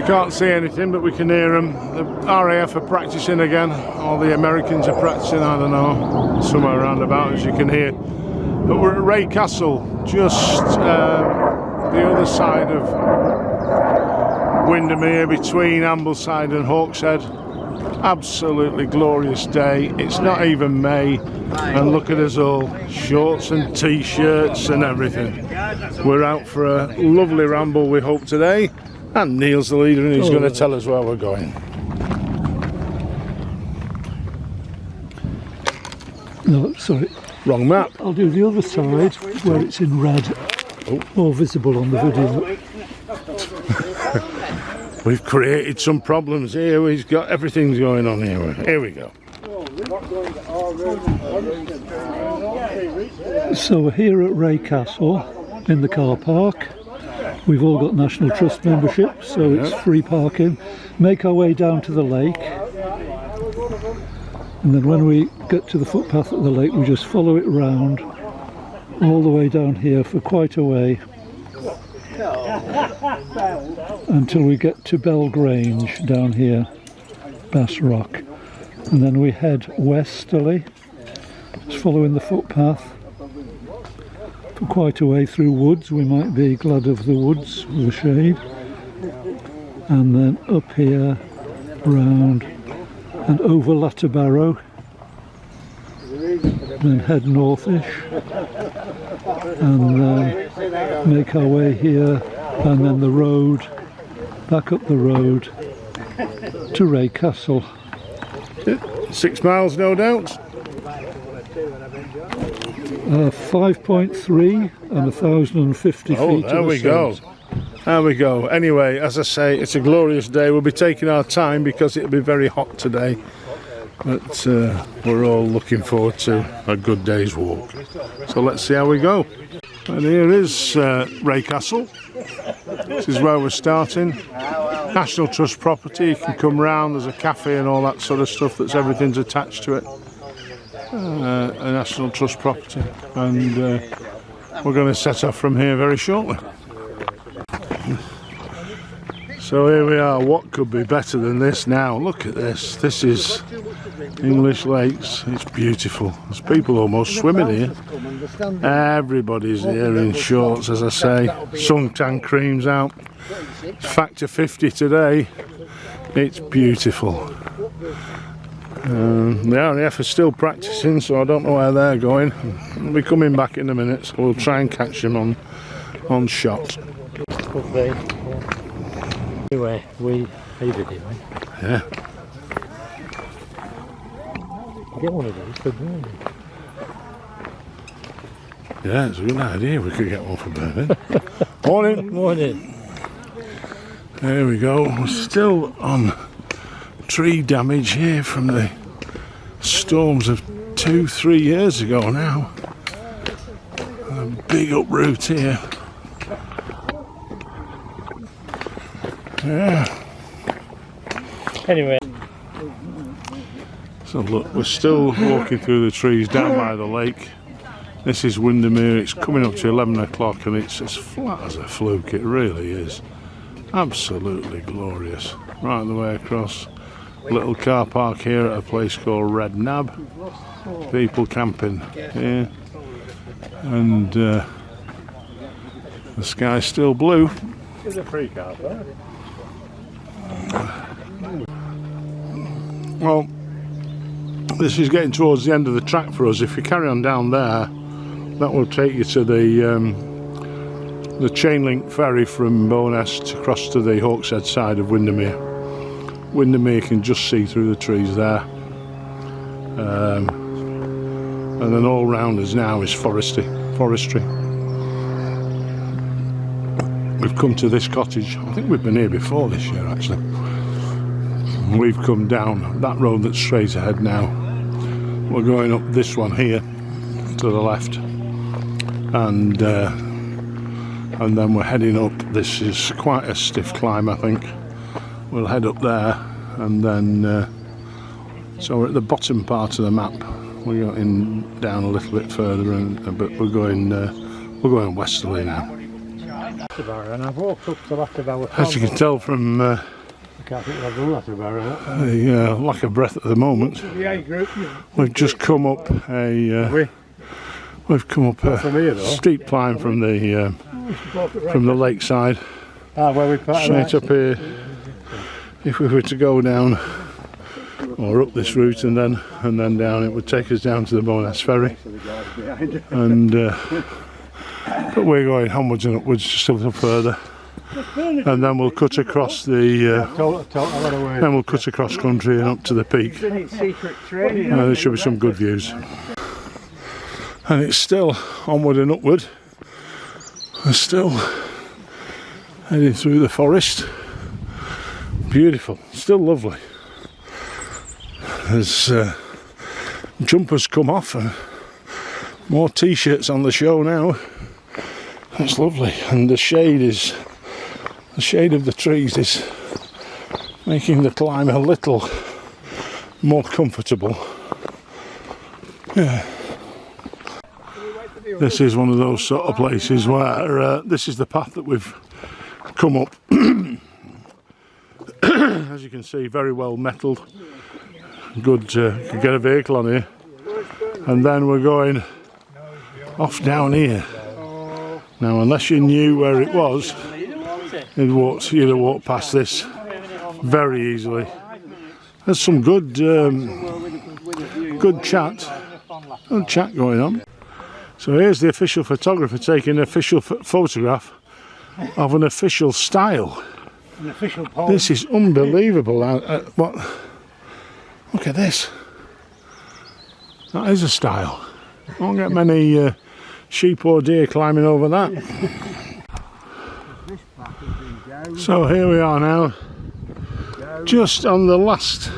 We can't see anything, but we can hear them. The RAF are practicing again, or the Americans are practicing, I don't know, somewhere around about, as you can hear. But we're at Wray Castle, just the other side of Windermere, between Ambleside and Hawkshead. Absolutely glorious day. It's not even May, and look at us all, shorts and t-shirts and everything. We're out for a lovely ramble, we hope, today. And Neil's the leader, and he's going to tell us where we're going. No, sorry. Wrong map. I'll do the other side where it's in red. More visible on the video. We've created some problems here. We've got everything's going on here. Here we go. So we're here at Wray Castle in the car park. We've all got National Trust membership, so it's free parking. Make our way down to the lake, and then when we get to the footpath at the lake, we just follow it round all the way down here for quite a way until we get to Belgrange down here, Bass Rock, and then we head westerly, just following the footpath for quite a way through woods. We might be glad of the woods with the shade, and then up here, round and over Latterbarrow, then head northish, and then make our way here, and then the road, back up the road to Wray Castle. 6 miles, no doubt. 5.3 and 1,050 feet. There we go. There we go. Anyway, as I say, it's a glorious day. We'll be taking our time because it'll be very hot today. But we're all looking forward to a good day's walk. So let's see how we go. And here is Wray Castle. This is where we're starting. National Trust property. You can come round. There's a cafe and all that sort of stuff. Everything's attached to it. A National Trust property, and we're going to set off from here very shortly. So here we are. What could be better than this now? Look at this. This is English Lakes. It's beautiful. There's people almost swimming here. Everybody's here in shorts, as I say. Suntan creams out. Factor 50 today. It's beautiful. The RAF are still practicing, so I don't know where they're going. We'll be coming back in a minute, so we'll try and catch them on shot. Anyway, how you doing? Yeah. Get one of those for Birmingham. Yeah, it's a good idea. We could get one for Birmingham. Morning. Morning. There we go. We're still on tree damage here from the storms of 2-3 years ago now. A big uproot here. Yeah. Anyway. So look, we're still walking through the trees down by the lake. This is Windermere. It's coming up to 11 o'clock and it's as flat as a fluke. It really is. Absolutely glorious. Right the way across. Little car park here at a place called Red Nab. People camping here, and the sky's still blue. It's a free car park. Well, this is getting towards the end of the track for us. If you carry on down there, that will take you to the chain link ferry from Bowness to cross to the Hawkshead side of Windermere. Windermere can just see through the trees there, and then all round us now is forestry. We've come to this cottage. I think we've been here before this year actually. We've come down that road that's straight ahead now. We're going up this one here to the left, and then we're heading up. This is quite a stiff climb, I think. We'll head up there, and then so we're at the bottom part of the map. We're going down a little bit further, but we're going westerly now. And I've walked up to Latterbarrow. As you can tell from can't think I've done that about it. The lack of breath at the moment. The A group, We've just come up a from here, though. steep climb from the lakeside. Where we parked. Straight up here. If we were to go down or up this route and then down, it would take us down to the Bowness Ferry. And but we're going onwards and upwards just a little further, and then we'll cut across the then we'll cut across country and up to the peak. There should be some good views. And it's still onward and upward. We're still heading through the forest. Beautiful, still lovely. There's jumpers come off and more t-shirts on the show now. It's lovely, and the shade of the trees is making the climb a little more comfortable. Yeah. This is one of those sort of places where this is the path that we've come up. As you can see, very well metalled. Good to get a vehicle on here. And then we're going off down here. Now, unless you knew where it was, you'd have walked past this very easily. There's some good chat going on. So here's the official photographer taking an official photograph of an official style. An official pole. This is unbelievable. What? Look at this. That is a style. Won't get many sheep or deer climbing over that. So here we are now, just on the last,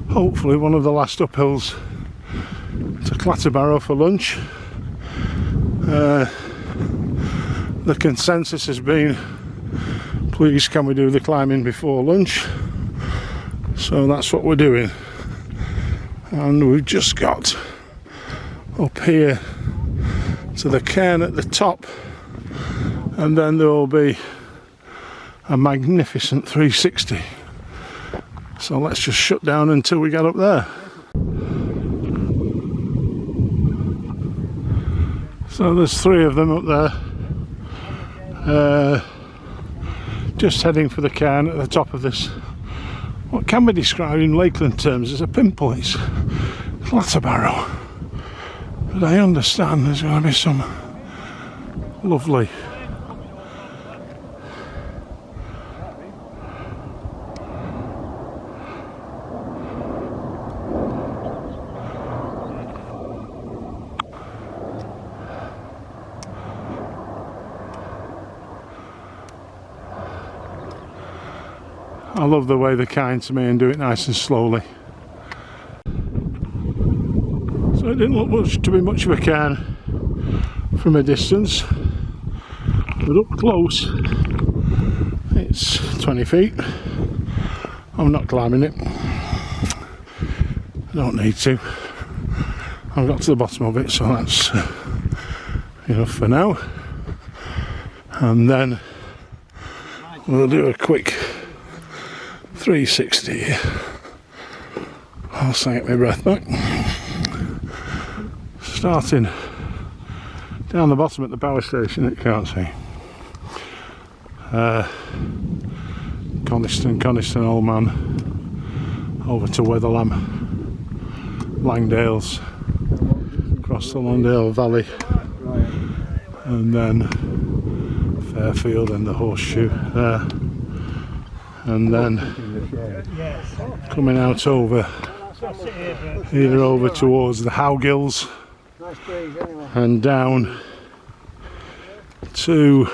hopefully one of the last uphills to Clatterbarrow for lunch. The consensus has been, please can we do the climbing before lunch? So that's what we're doing. And we've just got up here to the cairn at the top, and then there will be a magnificent 360. So let's just shut down until we get up there. So there's 3 of them up there, just heading for the cairn at the top of this, what can be described in Lakeland terms as a pimple. It's Clatterbarrow, but I understand there's going to be some lovely I love the way they're kind to me and do it nice and slowly. So it didn't look to be much of a cairn from a distance, but up close it's 20 feet. I'm not climbing it. I don't need to. I've got to the bottom of it, so that's enough for now. And then we'll do a quick 360. I'll get my breath back. Starting down the bottom at the power station that you can't see. Coniston Old Man, over to Wetherlam, Langdales, across the Longdale Valley, and then Fairfield and the Horseshoe there. And then coming out over towards the Howgills and down to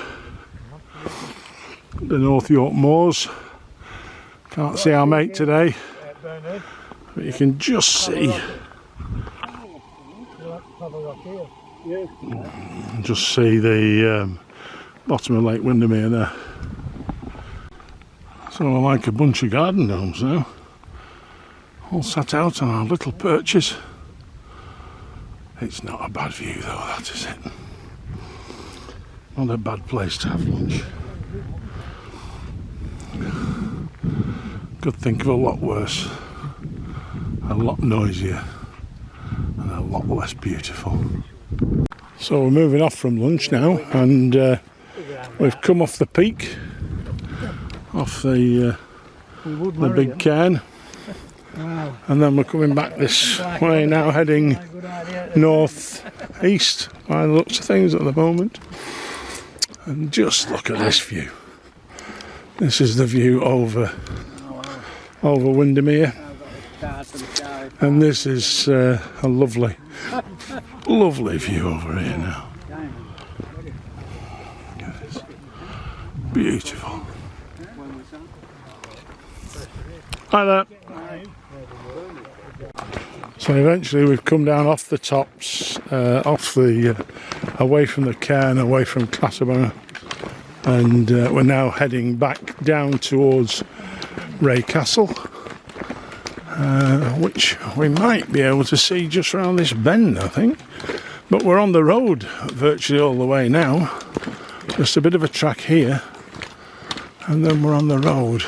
the North York Moors. Can't see our mate today, but you can just see the bottom of Lake Windermere there. So we're like a bunch of garden gnomes now, all sat out on our little perches. It's not a bad view though, that is it. Not a bad place to have lunch. Could think of a lot worse, a lot noisier, and a lot less beautiful. So we're moving off from lunch now, and we've come off the peak, off the big cairn, and then we're coming back this way now, heading north east by the looks of things at the moment. And just look at this view. This is the view over Windermere, and this is a lovely view over here now. Beautiful. Hi there. So eventually we've come down off the tops, away from the cairn, away from Clatterboroughs, and we're now heading back down towards Wray Castle, which we might be able to see just round this bend, I think. But we're on the road virtually all the way now. Just a bit of a track here, and then we're on the road.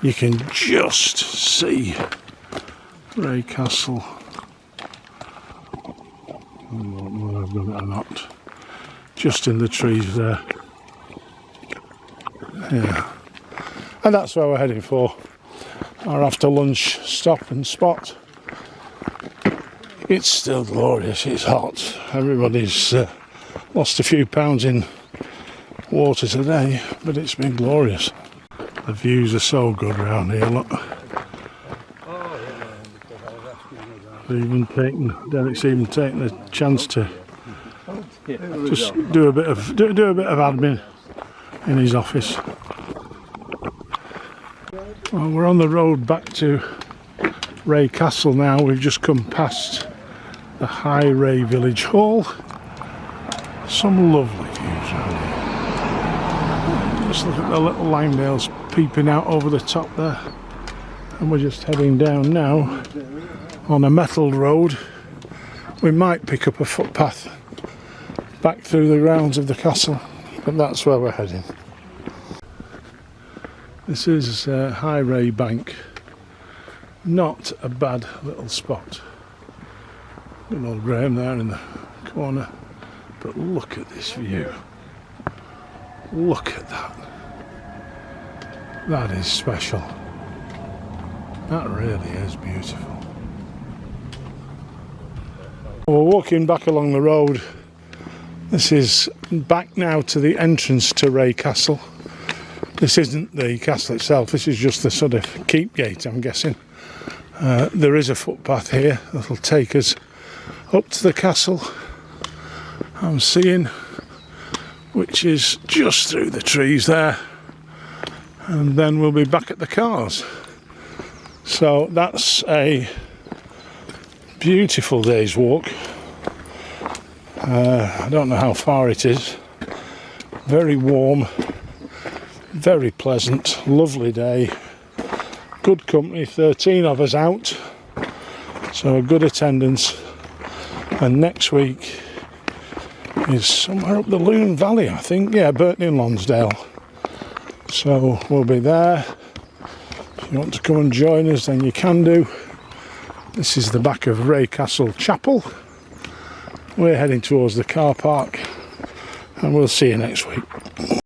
You can just see Wray Castle. I don't know whether I've done it or not. Just in the trees there. Yeah. And that's where we're heading for our after lunch stop and spot. It's still glorious, it's hot. Everybody's lost a few pounds in water today, but it's been glorious. The views are so good around here, look. Derek's even taken the chance to just do a bit of admin in his office. Well, we're on the road back to Wray Castle now. We've just come past the High Wray Village Hall. Some lovely views around here. Just look at the little limedales peeping out over the top there. And we're just heading down now on a metalled road. We might pick up a footpath back through the grounds of the castle, but that's where we're heading. This is High Wray Bank. Not a bad little spot. Good old Graham there in the corner. But look at this view. Look at that. That is special. That really is beautiful. We're walking back along the road. This is back now to the entrance to Wray Castle. This isn't the castle itself, this is just the sort of keep gate, I'm guessing. There is a footpath here that'll take us up to the castle, I'm seeing, which is just through the trees there. And then we'll be back at the cars. So that's a beautiful day's walk. I don't know how far it is. Very warm, very pleasant, lovely day. Good company, 13 of us out. So a good attendance. And next week is somewhere up the Loon Valley, I think. Yeah, Burton in Lonsdale. So we'll be there. If you want to come and join us, then you can do. This is the back of Wray Castle Chapel. We're heading towards the car park, and we'll see you next week.